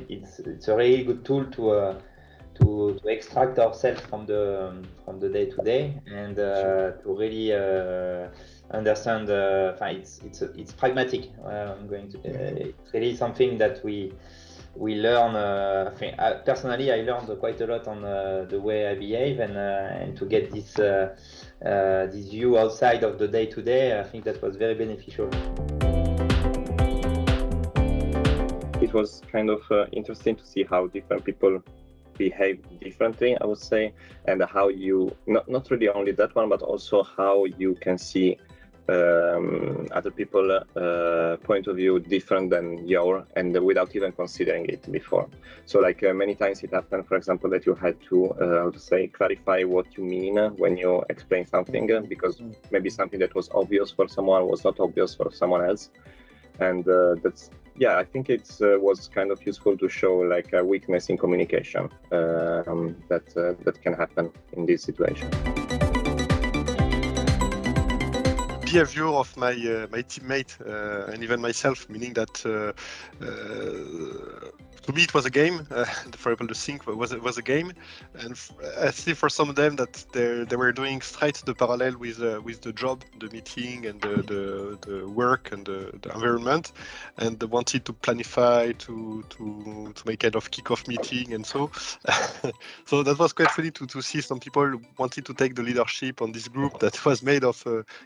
it's a really good tool to extract ourselves from the day to day and to really understand. It's pragmatic. It's really something that we learn. Personally, I learned quite a lot on the way I behave and to get this view outside of the day to day. I think that was very beneficial. It was kind of interesting to see how different people behave differently, I would say, and how you not really only that one, but also how you can see other people point of view different than your, and without even considering it before. So like many times it happened, for example, that you had to clarify what you mean when you explain something, because maybe something that was obvious for someone was not obvious for someone else. And I think it was kind of useful to show like a weakness in communication that can happen in this situation. Behavior of my teammate and even myself, meaning that to me it was a game. For example, the CinQ was a game, and I see for some of them that they were doing straight the parallel with the job, the meeting, and the work and the environment, and they wanted to planify to make kind of kick-off meeting and so. So that was quite funny to see some people wanted to take the leadership on this group that was made of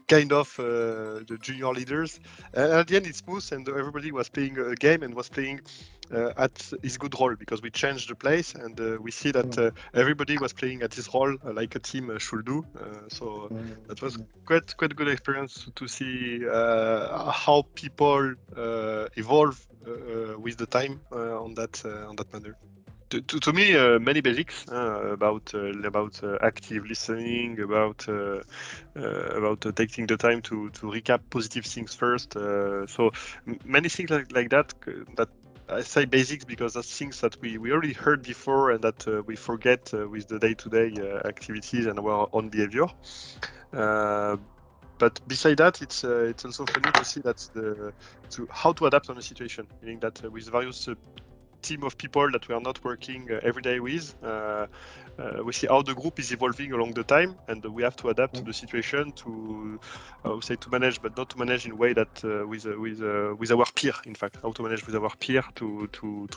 kind of the junior leaders. And at the end it's smooth, and everybody was playing a game and was playing at his good role, because we changed the place and we see that everybody was playing at his role like a team should do. So that was quite a good experience to see how people evolve with the time on that manner. To me, many basics about active listening, about taking the time to recap positive things first. So many things like that. That I say basics because that's things that we already heard before and that we forget with the day-to-day activities and our own behavior. But beside that, it's also funny to see that how to adapt on a situation, meaning that with various team of people that we are not working every day with, we see how the group is evolving along the time, and we have to adapt to the situation to manage, but not to manage in a way that with our peer. In fact, how to manage with our peer to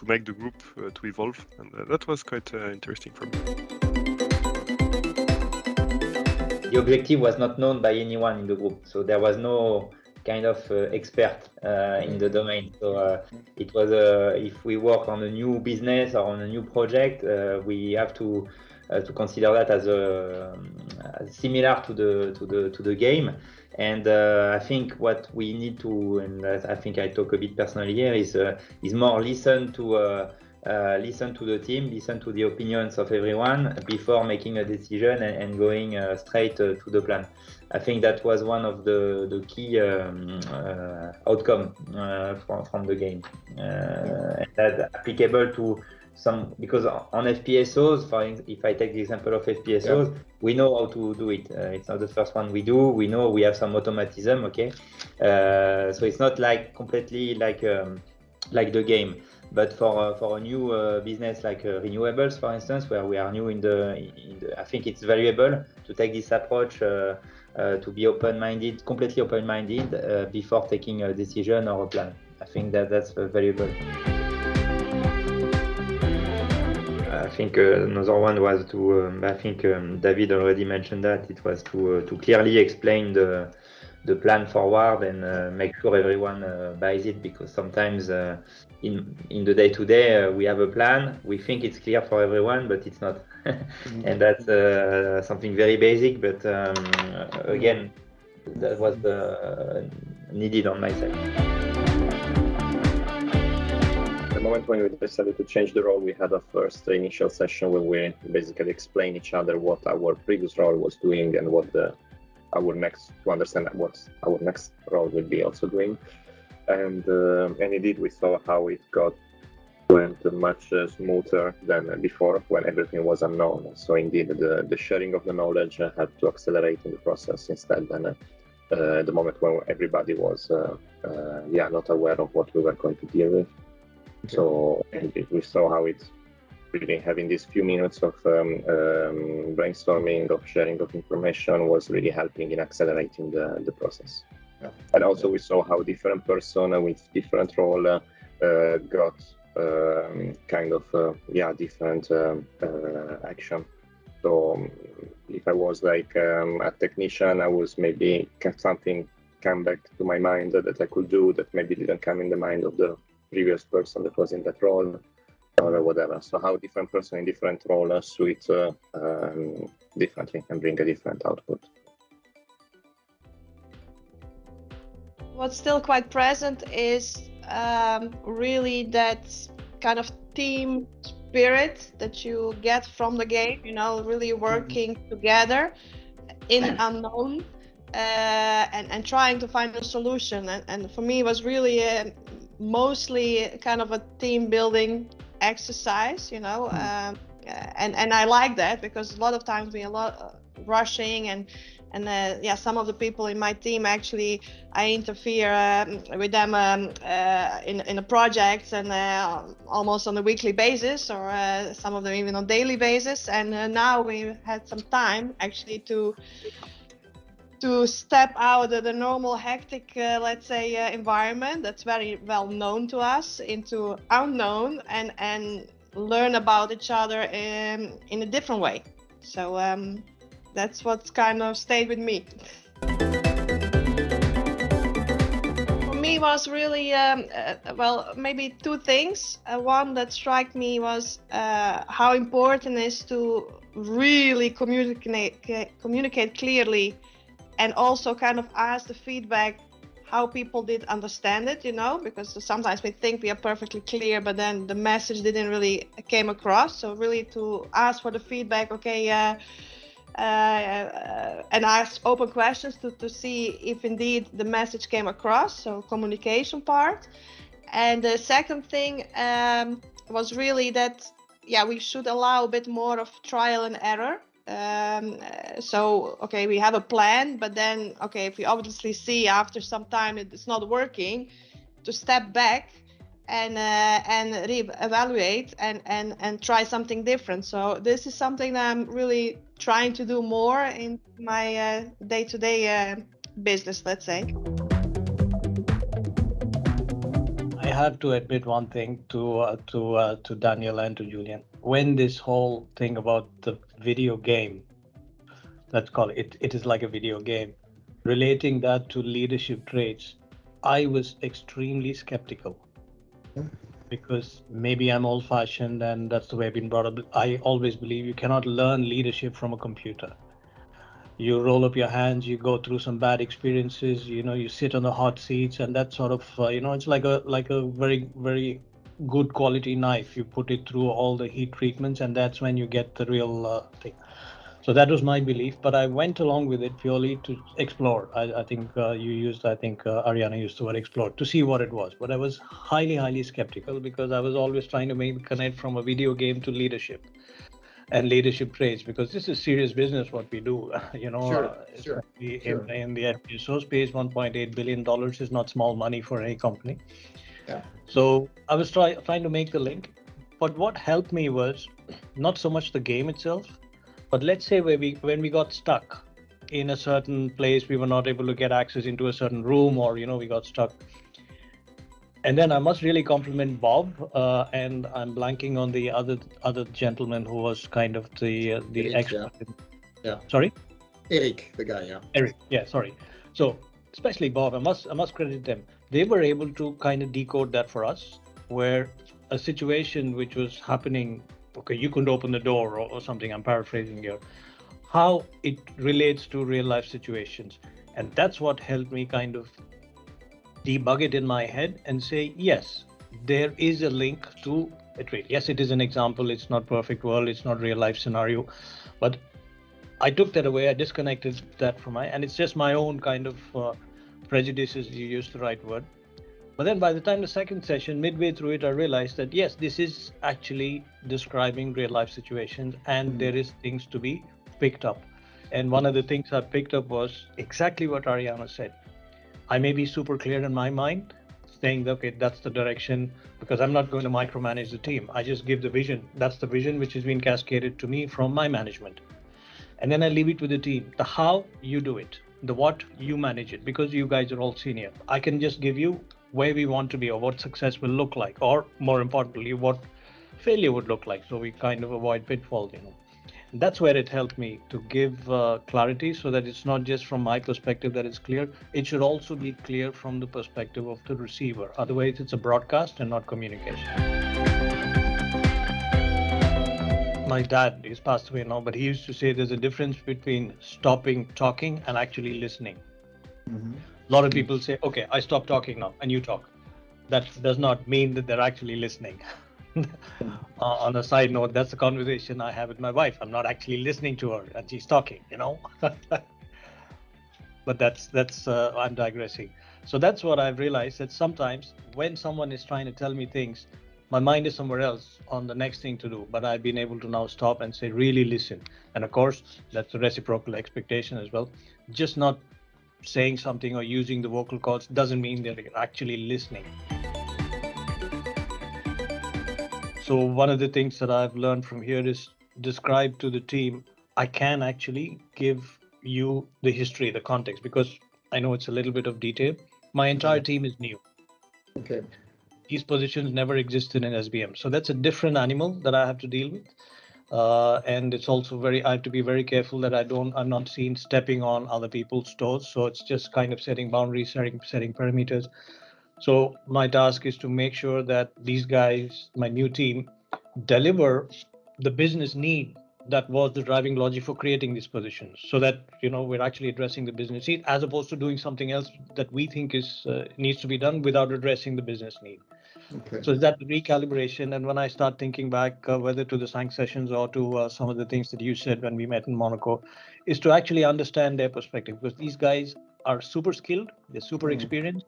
make the group to evolve, and that was quite interesting for me. The objective was not known by anyone in the group, so there was no kind of expert in the domain. So it was if we work on a new business or on a new project, we have to consider that as similar to the game. And I think what we need to, and I think I talk a bit personally here, is more listen to the team, listen to the opinions of everyone before making a decision and going straight to the plan. I think that was one of the key outcome from the game, and that's applicable to some, because on FPSOs, if I take the example of FPSOs, we know how to do it. It's not the first one we do. We know we have some automatism, okay? So it's not like completely like the game. But for a new business like renewables, for instance, where we are new in the, I think it's valuable to take this approach to be open-minded, completely open-minded before taking a decision or a plan. I think that's valuable. I think another one was to, I think David already mentioned that, it was to clearly explain the plan forward and make sure everyone buys it, because sometimes in the day-to-day we have a plan, we think it's clear for everyone, but it's not. And that's something very basic, but again, that was needed on my side. The moment when we decided to change the role, we had a first initial session where we basically explained each other what our previous role was doing and what our next role would be also doing. And indeed we saw how it went much smoother than before when everything was unknown. So indeed the sharing of the knowledge had to accelerate in the process instead than the moment when everybody was not aware of what we were going to deal with. So we saw how it's really having these few minutes of brainstorming, of sharing of information was really helping in accelerating the process. Yeah. And also we saw how different person with different role got kind of different action. So if I was like a technician, I was maybe something come back to my mind that I could do that maybe didn't come in the mind of the previous person that was in that role or whatever. So how different person in different role suit differently and bring a different output. What's still quite present is really that kind of team spirit that you get from the game, you know, really working together in unknown and trying to find a solution. And for me, it was really mostly kind of a team building exercise, you know, and I like that because a lot of times we rushing and some of the people in my team actually I interfere with them in the projects and almost on a weekly basis or some of them even on daily basis. And now we had some time actually to step out of the normal hectic, let's say, environment that's very well known to us into unknown and learn about each other in a different way. So that's what's kind of stayed with me. For me was really, maybe two things. One that struck me was how important it is to really communicate clearly and also kind of ask the feedback how people did understand it, you know, because sometimes we think we are perfectly clear, but then the message didn't really came across. So really to ask for the feedback, okay, and ask open questions to see if indeed the message came across, so communication part. And the second thing was really that, we should allow a bit more of trial and error. So, okay, we have a plan, but then, okay, if we obviously see after some time it's not working, to step back and re-evaluate and try something different. So this is something that I'm really trying to do more in my day-to-day business, let's say. I have to admit one thing to Daniel and to Julian. When this whole thing about the video game, let's call it, it is like a video game, relating that to leadership traits, I was extremely skeptical. Because maybe I'm old-fashioned and that's the way I've been brought up. I always believe you cannot learn leadership from a computer. You roll up your hands, you go through some bad experiences, you know, you sit on the hot seats, and that sort of, it's like a very, very good quality knife. You put it through all the heat treatments, and that's when you get the real thing. So that was my belief, but I went along with it purely to explore. I think Ariana used the word explore, to see what it was. But I was highly, highly skeptical because I was always trying to make the connect from a video game to leadership and leadership traits, because this is serious business what we do. You know, Sure. In the FPSO space, $1.8 billion is not small money for any company. Yeah. So I was trying to make the link. But what helped me was not so much the game itself, but let's say when we got stuck in a certain place, we were not able to get access into a certain room, or, you know, we got stuck. And then I must really compliment Bob, and I'm blanking on the other gentleman who was kind of the Eric, expert. Yeah. Sorry? Eric, the guy, yeah. Eric, yeah, sorry. So especially Bob, I must credit them. They were able to kind of decode that for us, where a situation which was happening, okay, you couldn't open the door or something, I'm paraphrasing here, how it relates to real life situations. And that's what helped me kind of debug it in my head and say, yes, there is a link to it. Yes, it is an example. It's not perfect world. It's not real life scenario. But I took that away. I disconnected that from and it's just my own kind of prejudices, you used the right word. But then by the time the second session, midway through it, I realized that, yes, this is actually describing real life situations, and there is things to be picked up. And one of the things I picked up was exactly what Ariana said. I may be super clear in my mind. saying, okay, that's the direction, because I'm not going to micromanage the team. I just give the vision. That's the vision which has been cascaded to me from my management. And then I leave it with the team. The how, you do it. The what, you manage it, because you guys are all senior. I can just give you where we want to be, or what success will look like, or more importantly, what failure would look like. So we kind of avoid pitfalls, That's where it helped me to give clarity, so that it's not just from my perspective that it's clear. It should also be clear from the perspective of the receiver. Otherwise, it's a broadcast and not communication. My dad is passed away now, but he used to say there's a difference between stopping talking and actually listening. A lot of people say, okay, I stop talking now and you talk. That does not mean that they're actually listening. On a side note, that's the conversation I have with my wife. I'm not actually listening to her and she's talking, But that's I'm digressing. So that's what I've realized, that sometimes when someone is trying to tell me things, my mind is somewhere else on the next thing to do. But I've been able to now stop and say, really listen. And of course, that's a reciprocal expectation as well. Just not saying something or using the vocal cords doesn't mean they're actually listening. So one of the things that I've learned from here is describe to the team, I can actually give you the history, the context, because I know it's a little bit of detail. My entire team is new. Okay. These positions never existed in SBM. So that's a different animal that I have to deal with. And it's also I have to be very careful that I'm not seen stepping on other people's toes. So it's just kind of setting boundaries, setting parameters. So my task is to make sure that these guys, my new team, deliver the business need that was the driving logic for creating these positions, so that we're actually addressing the business need, as opposed to doing something else that we think needs to be done without addressing the business need. Okay. So is that the recalibration? And when I start thinking back, whether to the CinQ sessions or to some of the things that you said when we met in Monaco, is to actually understand their perspective, because these guys are super skilled, they're super experienced.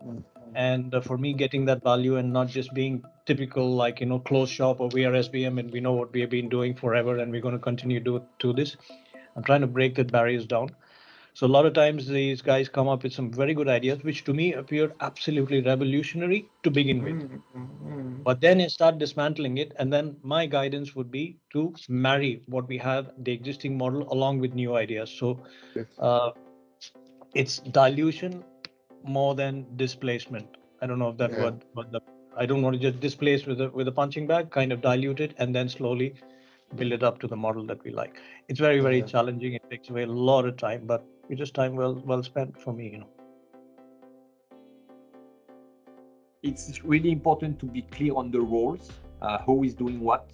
And for me, getting that value and not just being typical, like, closed shop, or we are SBM and we know what we have been doing forever and we're going to continue to do this. I'm trying to break the barriers down. So a lot of times these guys come up with some very good ideas, which to me appeared absolutely revolutionary to begin with. But then I start dismantling it. And then my guidance would be to marry what we have, the existing model, along with new ideas. So it's dilution more than displacement. I don't know if that word, but I don't want to just displace with a punching bag, kind of dilute it and then slowly build it up to the model that we like. It's very, very challenging. It takes away a lot of time, but it is time well spent for me, It's really important to be clear on the roles, who is doing what.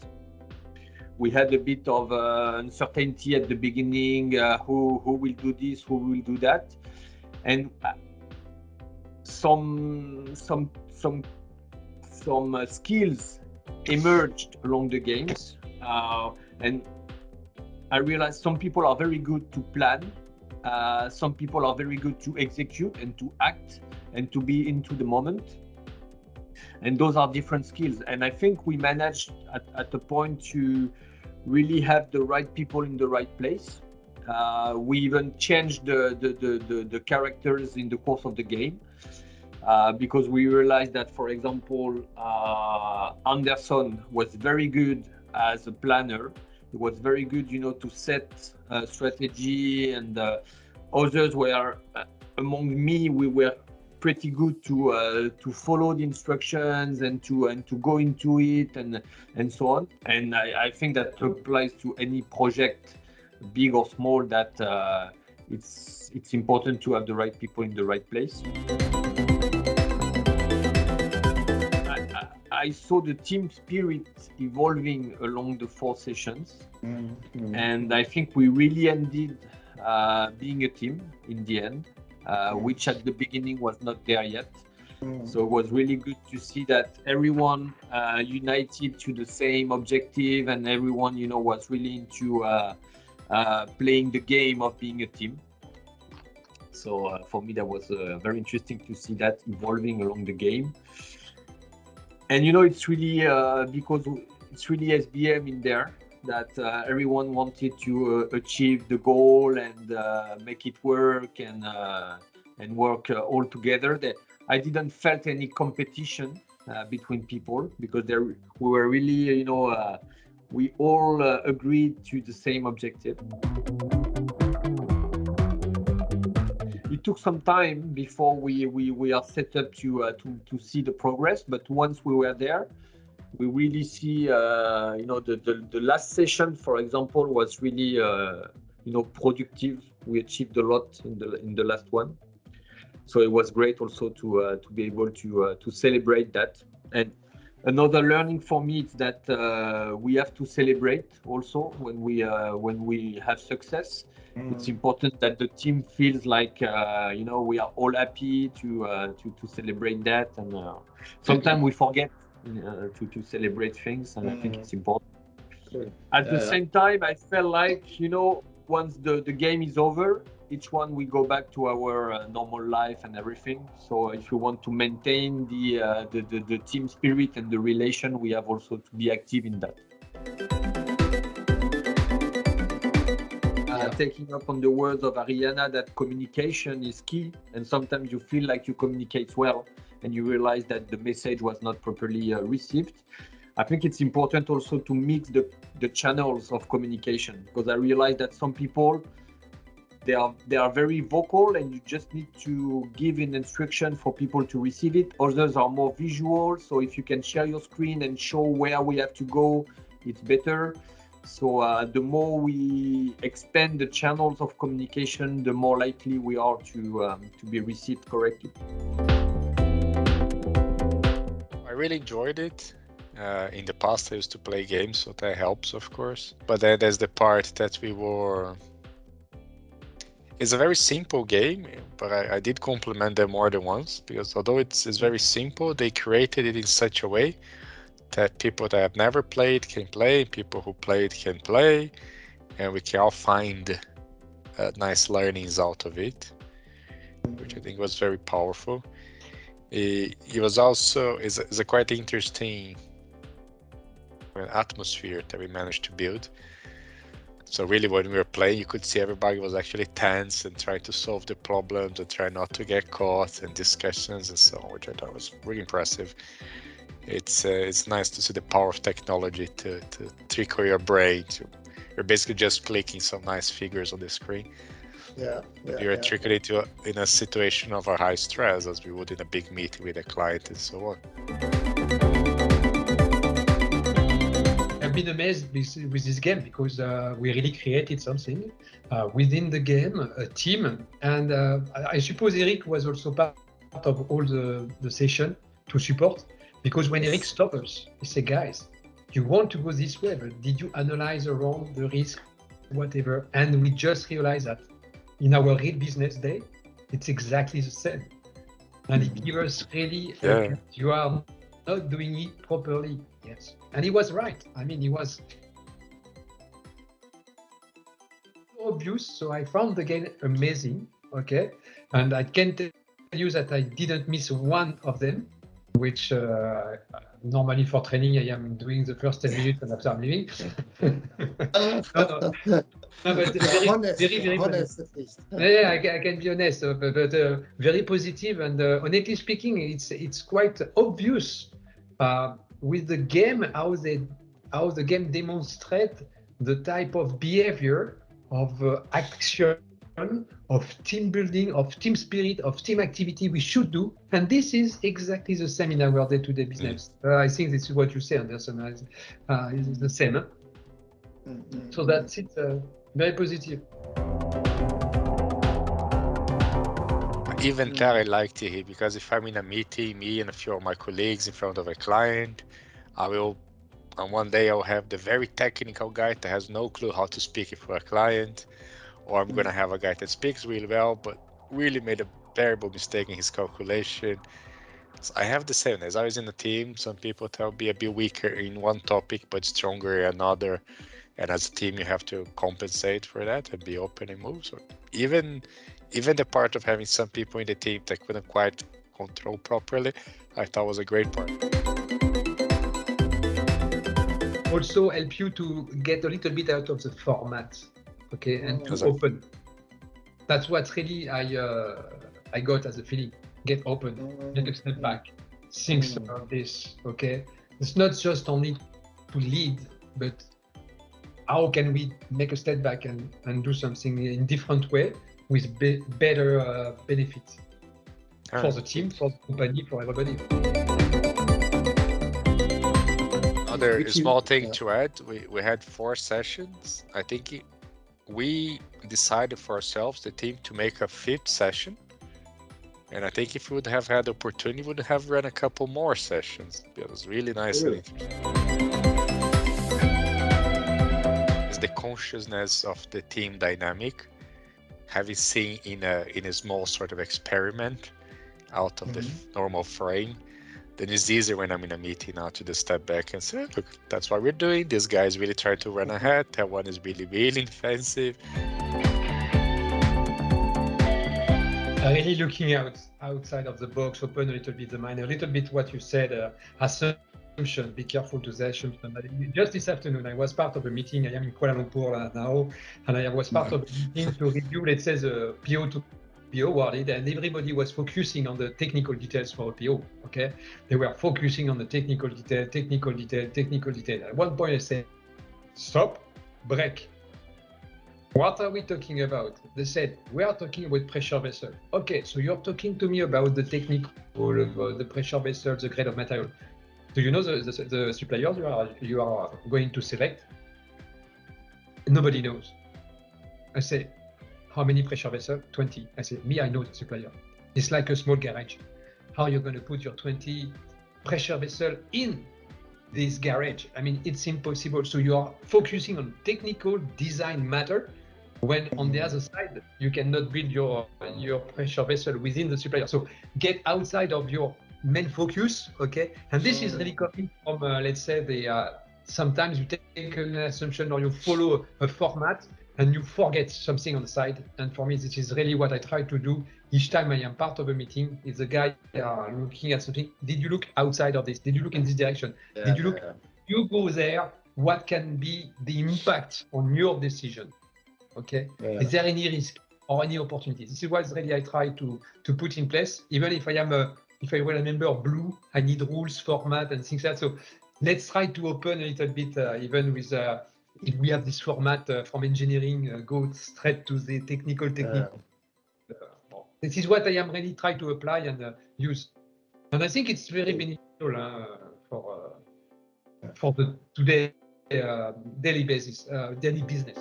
We had a bit of uncertainty at the beginning, who will do this, who will do that, and some skills emerged along the games, and I realized some people are very good to plan, some people are very good to execute and to act and to be into the moment, and those are different skills. And I think we managed at a point to really have the right people in the right place. We even changed the characters in the course of the game, because we realized that, for example, Anderson was very good as a planner. He was very good, to set strategy, and others were, among me, we were pretty good to follow the instructions and to go into it and so on. And I think that applies to any project, big or small, that it's important to have the right people in the right place. I saw the team spirit evolving along the 4 sessions, and I think we really ended being a team in the end, which at the beginning was not there yet. So it was really good to see that everyone united to the same objective, and everyone, was really into playing the game of being a team. So for me, that was very interesting to see that evolving along the game. And it's really because it's really SBM in there, that everyone wanted to achieve the goal and make it work and work all together. I didn't felt any competition between people because we were really, we all agreed to the same objective. It took some time before we are set up to see the progress, but once we were there, we really see, the last session, for example, was really, productive. We achieved a lot in the last one, so it was great also to be able to celebrate that. And another learning for me is that we have to celebrate also when we have success. It's important that the team feels like we are all happy to celebrate that, and sometimes we forget to celebrate things, and I think it's important. At the same time, I felt like once the game is over, each one we go back to our normal life and everything. So if you want to maintain the team spirit and the relation, we have also to be active in that. Taking up on the words of Ariana, that communication is key, and sometimes you feel like you communicate well and you realize that the message was not properly received. I think it's important also to mix the channels of communication, because I realize that some people, they are very vocal and you just need to give an instruction for people to receive it. Others are more visual, so if you can share your screen and show where we have to go, it's better. So the more we expand the channels of communication, the more likely we are to be received correctly. I really enjoyed it. In the past, I used to play games, so that helps, of course. But then there's the part that it's a very simple game, but I did compliment them more than once, because although it's very simple, they created it in such a way that people that have never played can play, people who played can play, and we can all find nice learnings out of it, which I think was very powerful. It was also is a quite interesting atmosphere that we managed to build. So really, when we were playing, you could see everybody was actually tense and trying to solve the problems and try not to get caught, and discussions and so on, which I thought was really impressive. It's nice to see the power of technology to trickle your brain. You're basically just clicking some nice figures on the screen. You're trickled in a situation of a high stress, as we would in a big meeting with a client and so on. I've been amazed with this game because we really created something within the game, a team, and I suppose Eric was also part of all the session to support. Because when Eric stopped us, he said, guys, you want to go this way, but did you analyze around the risk, whatever? And we just realized that in our real business day, it's exactly the same. And it gives us really, you are not doing it properly. Yes. And he was right. I mean, he was obvious. So I found the game amazing. Okay. And I can tell you that I didn't miss one of them, which normally for training, I am doing the first 10 minutes and after I'm leaving. No, but very honest at least. Yeah, I can be honest, but very positive. And honestly speaking, it's quite obvious with the game how the game demonstrate the type of behavior of action, of team building, of team spirit, of team activity we should do. And this is exactly the same in our day-to-day business. I think this is what you say, Anderson. It's the same. Huh? So that's it. Very positive. Even that I liked it, because if I'm in a meeting, me and a few of my colleagues in front of a client, on one day I'll have the very technical guy that has no clue how to speak for a client, or I'm going to have a guy that speaks really well, but really made a terrible mistake in his calculation. So I have the same. As I was in a team, some people will be a bit weaker in one topic, but stronger in another. And as a team, you have to compensate for that and be open and move. So even the part of having some people in the team that couldn't quite control properly, I thought was a great part. Also help you to get a little bit out of the format, okay, and to open. That's what really I got as a feeling. get open, take a step back, think about this. Okay, it's not just only to lead, but how can we make a step back and do something in different way with better benefits for the team, for the company, for everybody. Another small thing to add, we had 4 sessions. I think we decided for ourselves, the team, to make a 5th session. And I think if we would have had the opportunity, we would have run a couple more sessions. It was really nice and interesting. It's the consciousness of the team dynamic, having seen in a small sort of experiment out of the normal frame. Then it's easier when I'm in a meeting now to just step back and say, look, that's what we're doing. This guy is really trying to run ahead. That one is really, really defensive. Really looking outside of the box, open a little bit the mind, a little bit what you said, assumption, be careful to the assumption. Just this afternoon, I was part of a meeting. I am in Kuala Lumpur now, and I was part of a meeting to review, let's say, the PO to PO awarded, and everybody was focusing on the technical details for a PO. Okay, they were focusing on the technical detail. At one point, I said, stop, break. What are we talking about? They said, we are talking about pressure vessel. Okay, so you're talking to me about the technical of the pressure vessel, the grade of material. Do you know the suppliers you are going to select? Nobody knows. I say, how many pressure vessels? 20. I say, me, I know the supplier. It's like a small garage. How are you going to put your 20 pressure vessel in this garage? I mean, it's impossible. So you are focusing on technical design matter, when on the other side, you cannot build your pressure vessel within the supplier. So get outside of your main focus, okay? And this is really coming from, let's say, sometimes you take an assumption or you follow a format and you forget something on the side. And for me, this is really what I try to do each time I am part of a meeting. Is the guy looking at something? Did you look outside of this? Did you look in this direction? Did you look? You go there. What can be the impact on your decision? Okay. Is there any risk or any opportunity? This is what really I try to put in place. Even if I am if I will remember blue, I need rules, format, and things like that. So let's try to open a little bit, even with if we have this format from engineering, go straight to the technical. This is what I am really trying to apply and use, and I think it's very beneficial for the today daily basis, daily business.